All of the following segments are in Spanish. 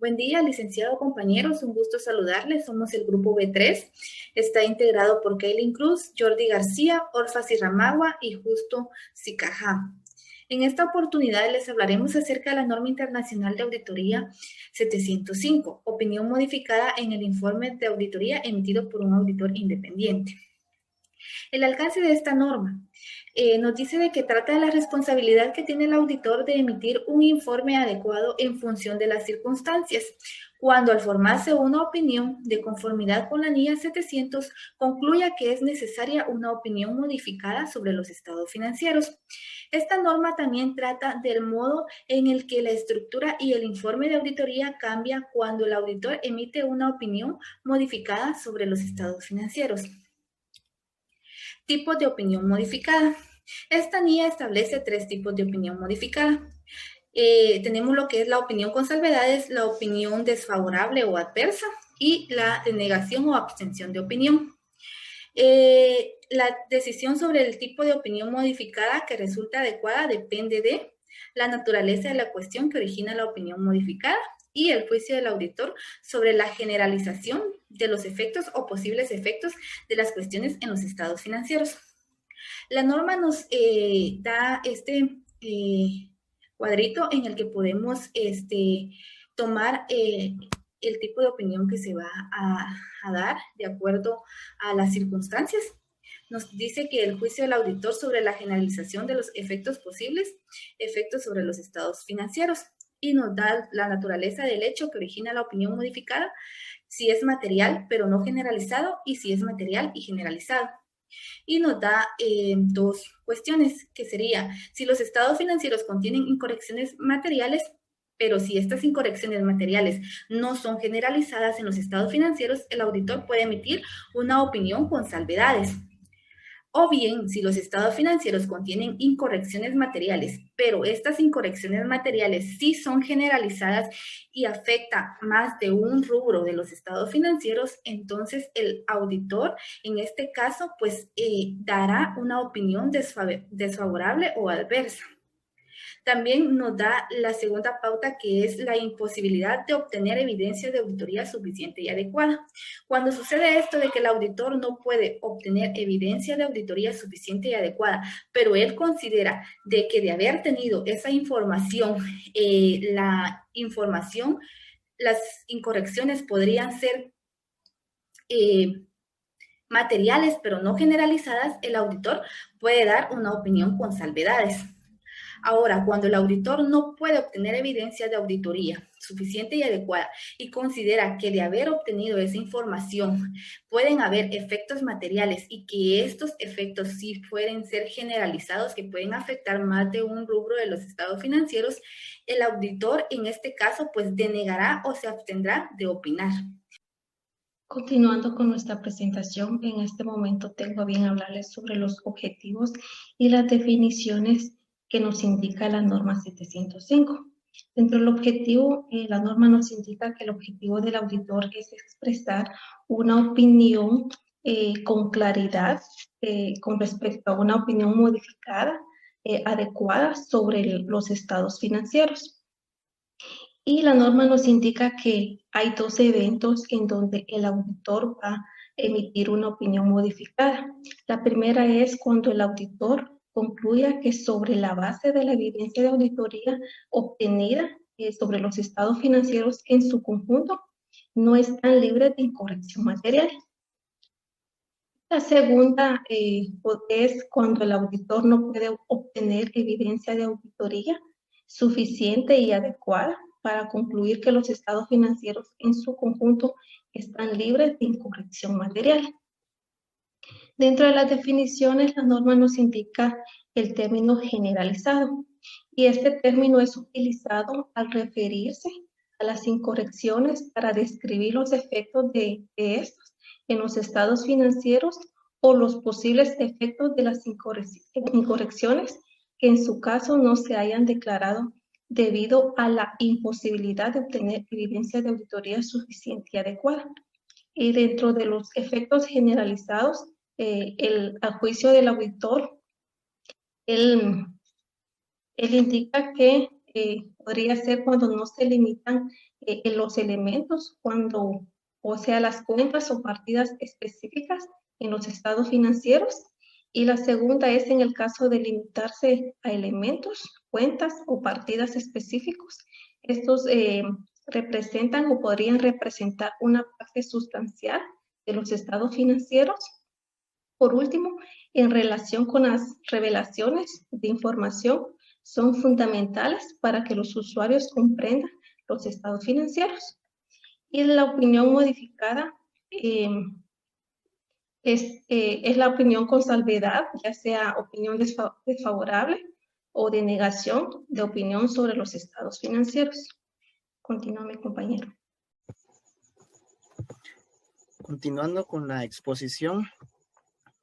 Buen día, licenciado, compañeros. Un gusto saludarles. Somos el grupo B3. Está integrado por Kaylin Cruz, Jordi García, Orfa Ramagua y Justo Sicajá. En esta oportunidad les hablaremos acerca de la norma internacional de auditoría 705, opinión modificada en el informe de auditoría emitido por un auditor independiente. El alcance de esta norma nos dice de que trata de la responsabilidad que tiene el auditor de emitir un informe adecuado en función de las circunstancias, cuando al formarse una opinión de conformidad con la NIA 700 concluya que es necesaria una opinión modificada sobre los estados financieros. Esta norma también trata del modo en el que la estructura y el informe de auditoría cambia cuando el auditor emite una opinión modificada sobre los estados financieros. Tipos de opinión modificada. Esta NIA establece 3 tipos de opinión modificada. Tenemos lo que es la opinión con salvedades, la opinión desfavorable o adversa y la denegación o abstención de opinión. La decisión sobre el tipo de opinión modificada que resulta adecuada depende de la naturaleza de la cuestión que origina la opinión modificada y el juicio del auditor sobre la generalización de los efectos o posibles efectos de las cuestiones en los estados financieros. La norma nos da este cuadrito en el que podemos tomar el tipo de opinión que se va a dar de acuerdo a las circunstancias. Nos dice que el juicio del auditor sobre la generalización de los efectos posibles, efectos sobre los estados financieros, y nos da la naturaleza del hecho que origina la opinión modificada, si es material pero no generalizado y si es material y generalizado. Y nos da 2 cuestiones, que sería si los estados financieros contienen incorrecciones materiales, pero si estas incorrecciones materiales no son generalizadas en los estados financieros, el auditor puede emitir una opinión con salvedades. O bien, si los estados financieros contienen incorrecciones materiales, pero estas incorrecciones materiales sí son generalizadas y afecta más de un rubro de los estados financieros, entonces el auditor, en este caso, pues dará una opinión desfavorable o adversa. También nos da la segunda pauta, que es la imposibilidad de obtener evidencia de auditoría suficiente y adecuada. Cuando sucede esto de que el auditor no puede obtener evidencia de auditoría suficiente y adecuada, pero él considera de que de haber tenido esa información, las incorrecciones podrían ser materiales, pero no generalizadas, el auditor puede dar una opinión con salvedades. Ahora, cuando el auditor no puede obtener evidencia de auditoría suficiente y adecuada y considera que de haber obtenido esa información pueden haber efectos materiales y que estos efectos sí pueden ser generalizados, que pueden afectar más de un rubro de los estados financieros, el auditor en este caso pues denegará o se abstendrá de opinar. Continuando con nuestra presentación, en este momento tengo a bien hablarles sobre los objetivos y las definiciones que nos indica la norma 705. Dentro del objetivo, la norma nos indica que el objetivo del auditor es expresar una opinión con claridad con respecto a una opinión modificada, adecuada sobre los estados financieros. Y la norma nos indica que hay 2 eventos en donde el auditor va a emitir una opinión modificada. La primera es cuando el auditor concluya que sobre la base de la evidencia de auditoría obtenida sobre los estados financieros en su conjunto no están libres de incorrección material. La segunda es cuando el auditor no puede obtener evidencia de auditoría suficiente y adecuada para concluir que los estados financieros en su conjunto están libres de incorrección material. Dentro de las definiciones, la norma nos indica el término generalizado, y este término es utilizado al referirse a las incorrecciones para describir los efectos de estos en los estados financieros o los posibles efectos de las incorrecciones que en su caso no se hayan declarado debido a la imposibilidad de obtener evidencia de auditoría suficiente y adecuada. Y dentro de los efectos generalizados, a juicio del auditor, él indica que podría ser cuando no se limitan en los elementos cuando, o sea, las cuentas o partidas específicas en los estados financieros. Y la segunda es en el caso de limitarse a elementos, cuentas o partidas específicos. Estos representan o podrían representar una parte sustancial de los estados financieros. Por último, en relación con las revelaciones de información, son fundamentales para que los usuarios comprendan los estados financieros. Y la opinión modificada es la opinión con salvedad, ya sea opinión desfavorable o de negación de opinión sobre los estados financieros. Continúa mi compañero. Continuando con la exposición,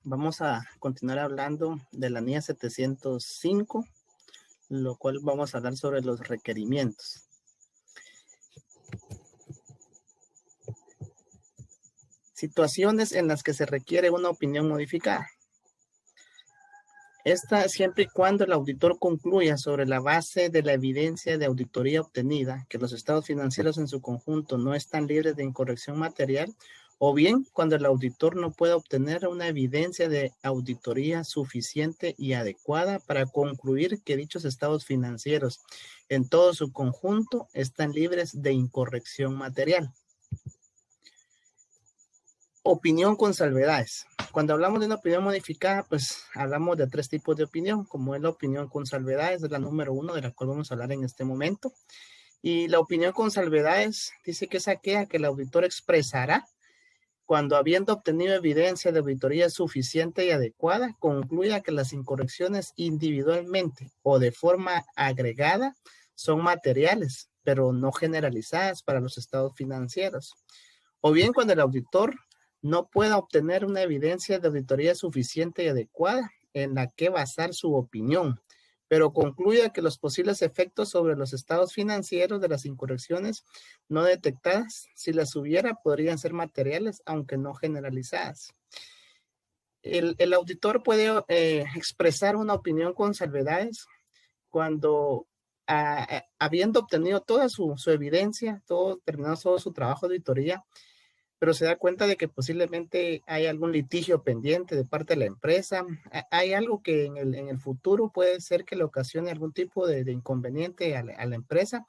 vamos a continuar hablando de la NIA 705, lo cual vamos a hablar sobre los requerimientos. Situaciones en las que se requiere una opinión modificada. Esta siempre y cuando el auditor concluya sobre la base de la evidencia de auditoría obtenida que los estados financieros en su conjunto no están libres de incorrección material, o bien cuando el auditor no pueda obtener una evidencia de auditoría suficiente y adecuada para concluir que dichos estados financieros en todo su conjunto están libres de incorrección material. Opinión con salvedades. Cuando hablamos de una opinión modificada, pues hablamos de 3 tipos de opinión, como es la opinión con salvedades, es la número 1 de la cual vamos a hablar en este momento. Y la opinión con salvedades dice que es aquella que el auditor expresará cuando, habiendo obtenido evidencia de auditoría suficiente y adecuada, concluya que las incorrecciones individualmente o de forma agregada son materiales, pero no generalizadas para los estados financieros. O bien cuando el auditor no pueda obtener una evidencia de auditoría suficiente y adecuada en la que basar su opinión, pero concluya que los posibles efectos sobre los estados financieros de las incorrecciones no detectadas, si las hubiera, podrían ser materiales, aunque no generalizadas. El auditor puede expresar una opinión con salvedades cuando, habiendo obtenido toda su evidencia, terminado todo su trabajo de auditoría, pero se da cuenta de que posiblemente hay algún litigio pendiente de parte de la empresa, hay algo que en el futuro puede ser que le ocasione algún tipo de inconveniente a la empresa.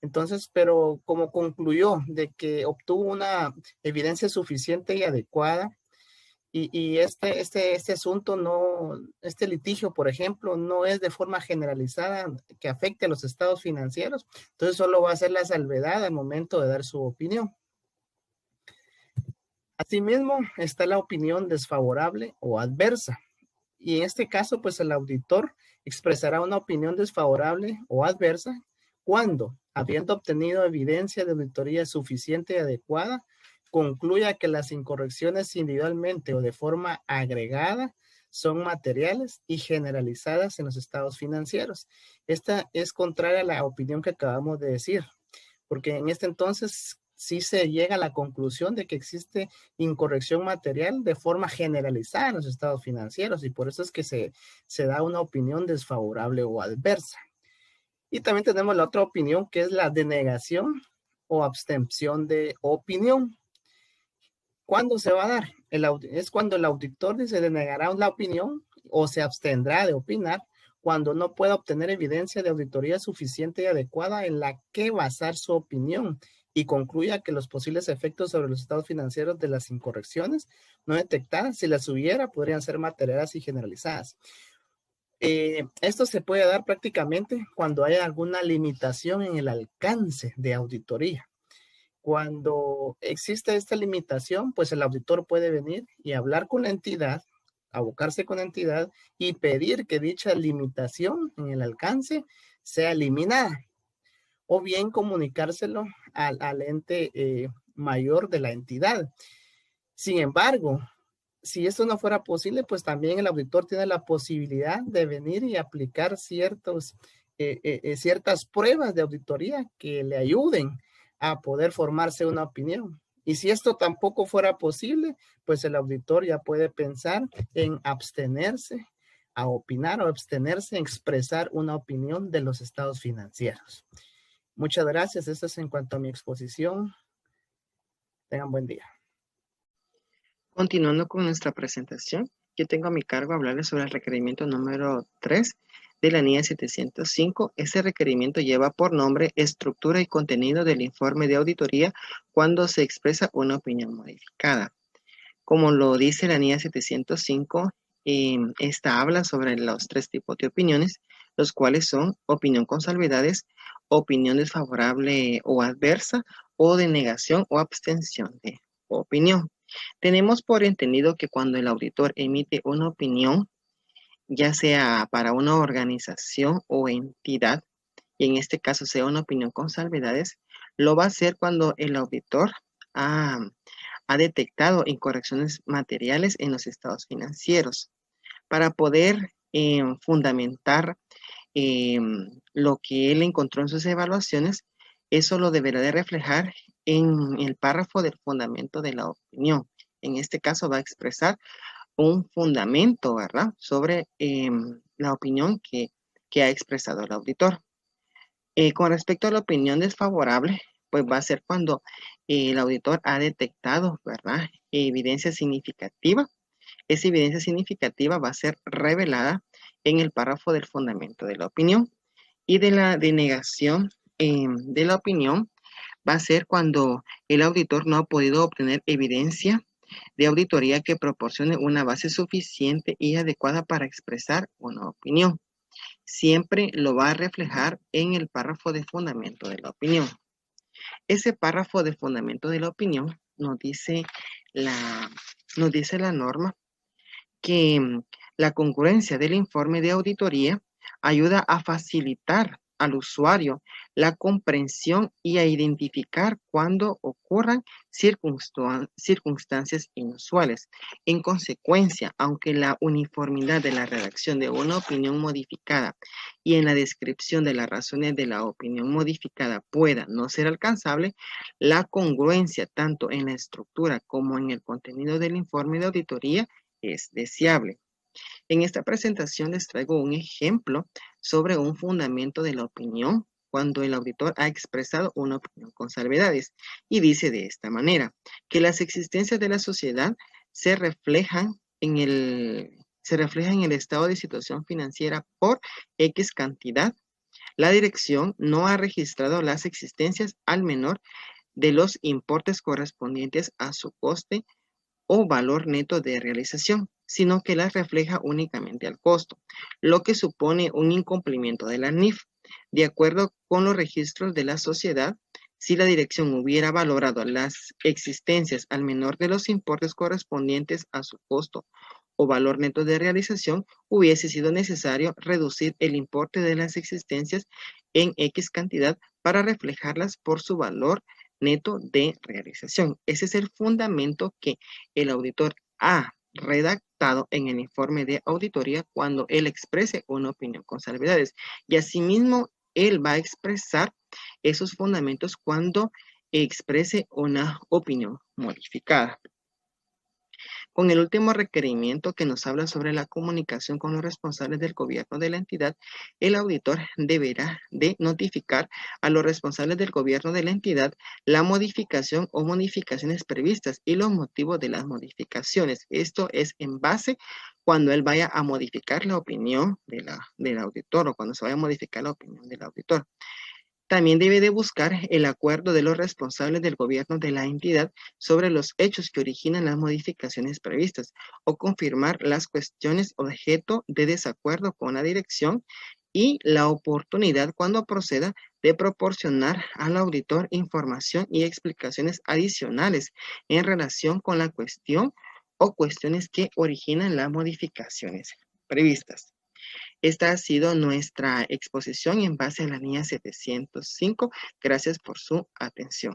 Entonces, pero como concluyó de que obtuvo una evidencia suficiente y adecuada, y este asunto este litigio, por ejemplo, no es de forma generalizada que afecte a los estados financieros, entonces solo va a ser la salvedad al momento de dar su opinión. Asimismo, está la opinión desfavorable o adversa. Y en este caso, pues el auditor expresará una opinión desfavorable o adversa cuando, habiendo obtenido evidencia de auditoría suficiente y adecuada, concluya que las incorrecciones individualmente o de forma agregada son materiales y generalizadas en los estados financieros. Esta es contraria a la opinión que acabamos de decir, porque en este entonces sí se llega a la conclusión de que existe incorrección material de forma generalizada en los estados financieros, y por eso es que se da una opinión desfavorable o adversa. Y también tenemos la otra opinión, que es la denegación o abstención de opinión. ¿Cuándo se va a dar? Es cuando el auditor se denegará la opinión o se abstendrá de opinar cuando no pueda obtener evidencia de auditoría suficiente y adecuada en la que basar su opinión y concluya que los posibles efectos sobre los estados financieros de las incorrecciones no detectadas, si las hubiera, podrían ser materiales y generalizadas. Esto se puede dar prácticamente cuando hay alguna limitación en el alcance de auditoría. Cuando existe esta limitación, pues el auditor puede venir y hablar con la entidad, abocarse con la entidad y pedir que dicha limitación en el alcance sea eliminada, o bien comunicárselo al ente mayor de la entidad. Sin embargo, si esto no fuera posible, pues también el auditor tiene la posibilidad de venir y aplicar ciertas pruebas de auditoría que le ayuden a poder formarse una opinión. Y si esto tampoco fuera posible, pues el auditor ya puede pensar en abstenerse a opinar o abstenerse a expresar una opinión de los estados financieros. Muchas gracias. Esto es en cuanto a mi exposición. Tengan buen día. Continuando con nuestra presentación, yo tengo a mi cargo hablarles sobre el requerimiento número 3 de la NIA 705. Este requerimiento lleva por nombre estructura y contenido del informe de auditoría cuando se expresa una opinión modificada. Como lo dice la NIA 705, esta habla sobre los 3 tipos de opiniones, los cuales son opinión con salvedades, opinión desfavorable o adversa, o de negación o abstención de opinión. Tenemos por entendido que cuando el auditor emite una opinión, ya sea para una organización o entidad, y en este caso sea una opinión con salvedades, lo va a hacer cuando el auditor ha detectado incorrecciones materiales en los estados financieros. Para poder fundamentar lo que él encontró en sus evaluaciones, eso lo deberá de reflejar en el párrafo del fundamento de la opinión. En este caso va a expresar un fundamento, ¿verdad?, sobre la opinión que ha expresado el auditor. Con respecto a la opinión desfavorable, pues va a ser cuando el auditor ha detectado, ¿verdad?, evidencia significativa. Esa evidencia significativa va a ser revelada en el párrafo del fundamento de la opinión. Y de la denegación de la opinión va a ser cuando el auditor no ha podido obtener evidencia de auditoría que proporcione una base suficiente y adecuada para expresar una opinión. Siempre lo va a reflejar en el párrafo de fundamento de la opinión. Ese párrafo de fundamento de la opinión nos dice la norma que la congruencia del informe de auditoría ayuda a facilitar al usuario la comprensión y a identificar cuando ocurran circunstancias inusuales. En consecuencia, aunque la uniformidad de la redacción de una opinión modificada y en la descripción de las razones de la opinión modificada pueda no ser alcanzable, la congruencia tanto en la estructura como en el contenido del informe de auditoría es deseable. En esta presentación les traigo un ejemplo sobre un fundamento de la opinión cuando el auditor ha expresado una opinión con salvedades, y dice de esta manera, que las existencias de la sociedad se reflejan en el estado de situación financiera por X cantidad. La dirección no ha registrado las existencias al menor de los importes correspondientes a su coste o valor neto de realización, sino que las refleja únicamente al costo, lo que supone un incumplimiento de la NIF. De acuerdo con los registros de la sociedad, si la dirección hubiera valorado las existencias al menor de los importes correspondientes a su costo o valor neto de realización, hubiese sido necesario reducir el importe de las existencias en X cantidad para reflejarlas por su valor neto de realización. Ese es el fundamento que el auditor ha redactado en el informe de auditoría cuando él exprese una opinión con salvedades. Y asimismo, él va a expresar esos fundamentos cuando exprese una opinión modificada. Con el último requerimiento que nos habla sobre la comunicación con los responsables del gobierno de la entidad, el auditor deberá de notificar a los responsables del gobierno de la entidad la modificación o modificaciones previstas y los motivos de las modificaciones. Esto es en base cuando él vaya a modificar la opinión del auditor o cuando se vaya a modificar la opinión del auditor. También debe de buscar el acuerdo de los responsables del gobierno de la entidad sobre los hechos que originan las modificaciones previstas o confirmar las cuestiones objeto de desacuerdo con la dirección y la oportunidad cuando proceda de proporcionar al auditor información y explicaciones adicionales en relación con la cuestión o cuestiones que originan las modificaciones previstas. Esta ha sido nuestra exposición en base a la NIA 705. Gracias por su atención.